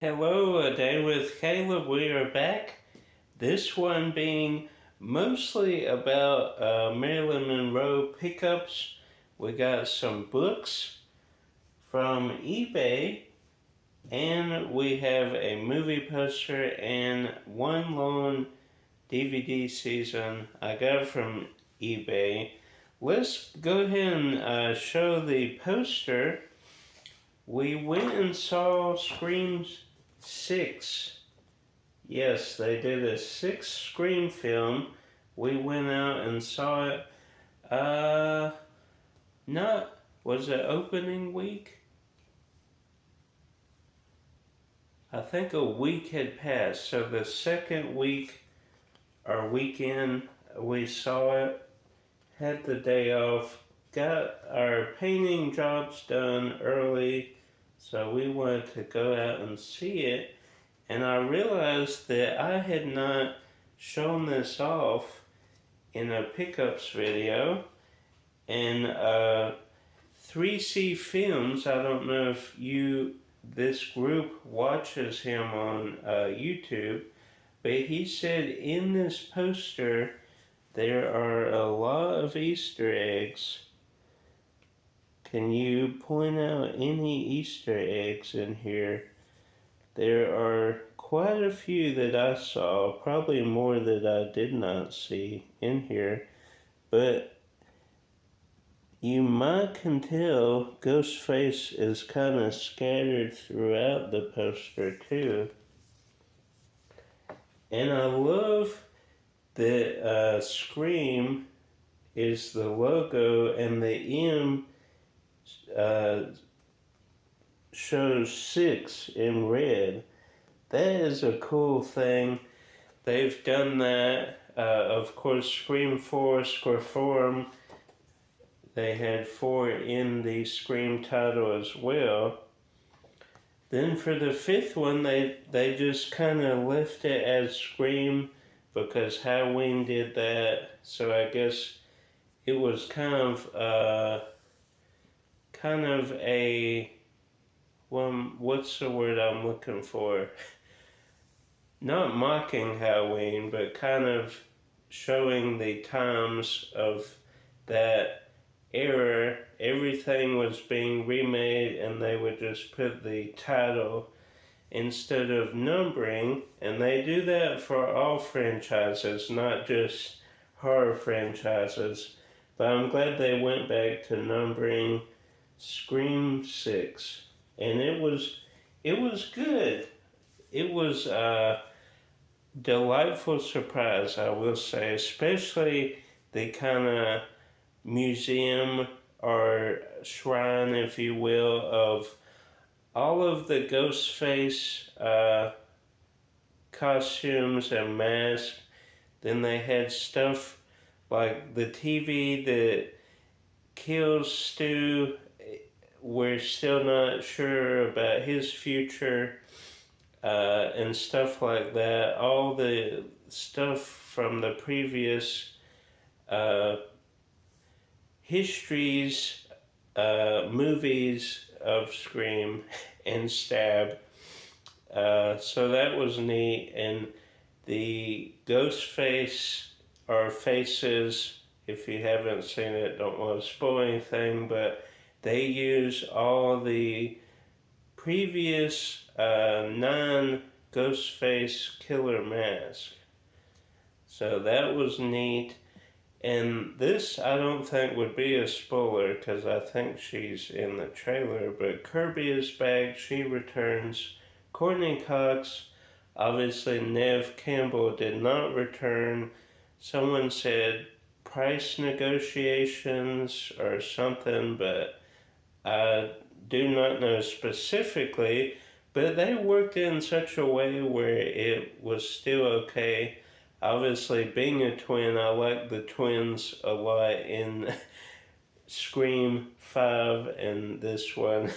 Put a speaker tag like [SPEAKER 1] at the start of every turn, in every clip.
[SPEAKER 1] Hello, A Day with Caleb. We are back. This one being mostly about Marilyn Monroe pickups. We got some books from eBay, and we have a movie poster and one long DVD season I got from eBay. Let's go ahead and show the poster. We went and saw Scream 6. Yes, they did a 6 Scream film. We went out and saw it. Uh, not, was it opening week? I think a week had passed. So the second week or weekend, we saw it, had the day off, got our painting jobs done early. So we wanted to go out and see it. And I realized that I had not shown this off in a pickups video. And 3C Films, I don't know if this group watches him on YouTube, but he said in this poster there are a lot of Easter eggs. Can you point out any Easter eggs in here? There are quite a few that I saw, probably more that I did not see in here, but you might can tell Ghostface is kind of scattered throughout the poster too. And I love that Scream is the logo and the M shows 6 in red. That is a cool thing. They've done that. Of course, Scream 4, Scorform, they had 4 in the Scream title as well. Then for the 5th one, they just kind of left it as Scream because Halloween did that. So I guess it was kind of a, what's the word I'm looking for? Not mocking Halloween, but kind of showing the times of that era. Everything was being remade and they would just put the title instead of numbering, and they do that for all franchises, not just horror franchises. But I'm glad they went back to numbering Scream 6, and it was good. It was a delightful surprise, I will say, especially the kind of museum or shrine, if you will, of all of the Ghostface costumes and masks. Then they had stuff like the TV that kills Stu. We're still not sure about his future and stuff like that. All the stuff from the previous histories, movies of Scream and Stab. So that was neat. And the Ghostface or Faces, if you haven't seen it, don't want to spoil anything, but they use all the previous 9 Ghostface killer masks. So that was neat. And this, I don't think, would be a spoiler because I think she's in the trailer. But Kirby is back. She returns. Courtney Cox, obviously Neve Campbell did not return. Someone said price negotiations or something, but I do not know specifically. But they worked in such a way where it was still okay. Obviously, being a twin, I like the twins a lot in Scream 5 and this one.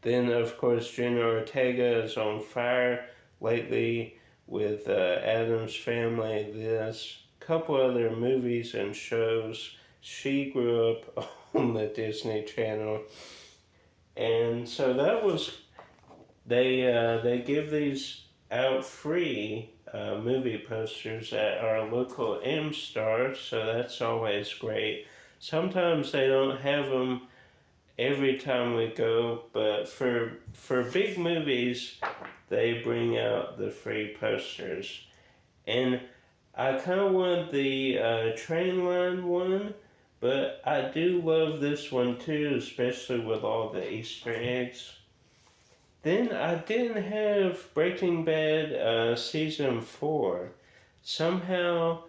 [SPEAKER 1] Then, of course, Jenna Ortega is on fire lately with Addams Family, this couple other movies and shows. She grew up on the Disney Channel. And so that was they give these out free movie posters at our local M Star, so that's always great. Sometimes they don't have them every time we go, but for big movies, they bring out the free posters. And I kind of want the train line one, but I do love this one too, especially with all the Easter eggs. Then I didn't have Breaking Bad season 4. Somehow,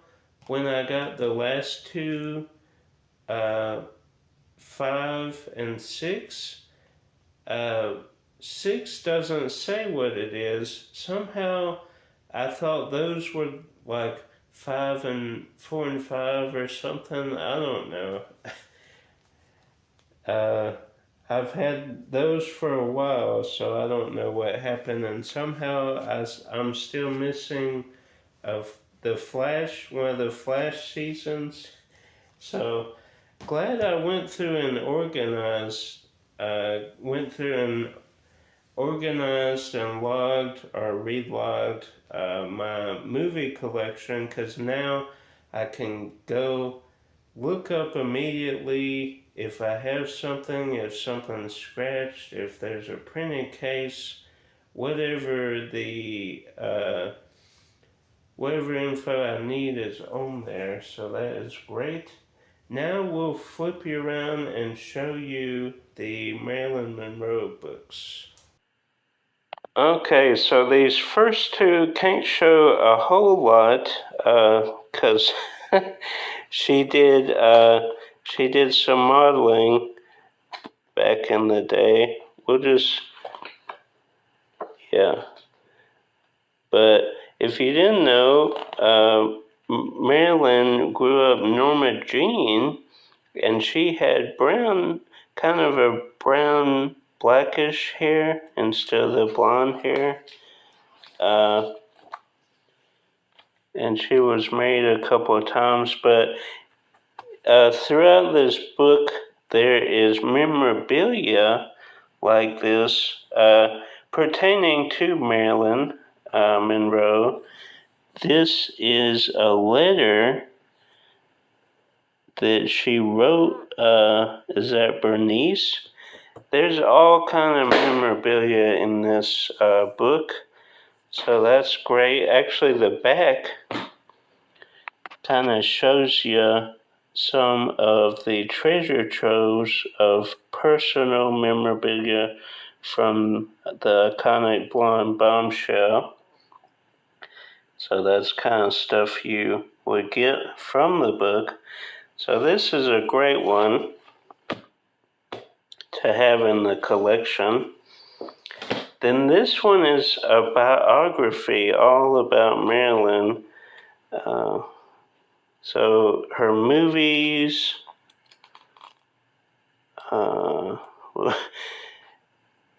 [SPEAKER 1] when I got the last two, uh, 5 and 6, uh, 6 doesn't say what it is. Somehow, I thought those were like 5 and 4 and 5 or something. I don't know. Uh, I've had those for a while, so I don't know what happened. And somehow I'm still missing of the Flash, one of the Flash seasons. So glad I went through and organized and logged or relogged my movie collection, because now I can go look up immediately if I have something, if something's scratched, if there's a printed case, whatever whatever info I need is on there. So that is great. Now we'll flip you around and show you the Marilyn Monroe books. Okay, so these first two can't show a whole lot because she did some modeling back in the day. We'll just, yeah. But if you didn't know, Marilyn grew up Norma Jean, and she had kind of a brown, blackish hair instead of the blonde hair. And she was married a couple of times, but throughout this book, there is memorabilia like this pertaining to Marilyn Monroe. This is a letter that she wrote. Is that Bernice? There's all kind of memorabilia in this book, so that's great. Actually, the back kind of shows you some of the treasure troves of personal memorabilia from the iconic blonde bombshell. So that's kind of stuff you would get from the book. So this is a great one to have in the collection. Then this one is a biography all about Marilyn. So her movies, her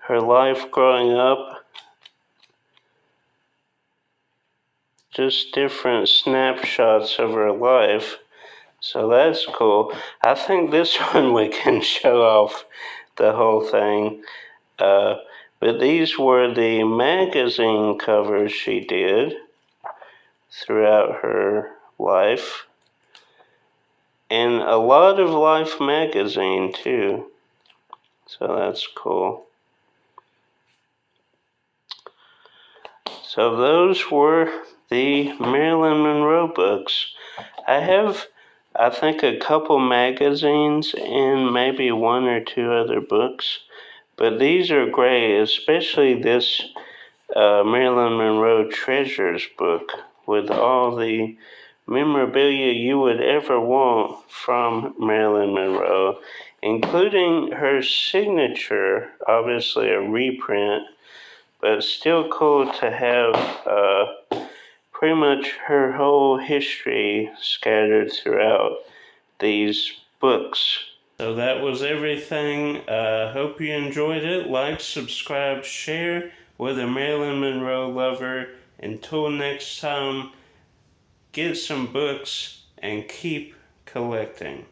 [SPEAKER 1] life growing up, just different snapshots of her life. So that's cool. I think this one we can show off the whole thing. But these were the magazine covers she did throughout her life. And a lot of Life magazine too. So that's cool. So those were the Marilyn Monroe books. I have, I think, a couple magazines and maybe one or two other books. But these are great, especially this Marilyn Monroe Treasures book with all the memorabilia you would ever want from Marilyn Monroe, including her signature, obviously a reprint, but still cool to have pretty much her whole history scattered throughout these books. So that was everything. Hope you enjoyed it. Like, subscribe, share with a Marilyn Monroe lover. Until next time, get some books and keep collecting.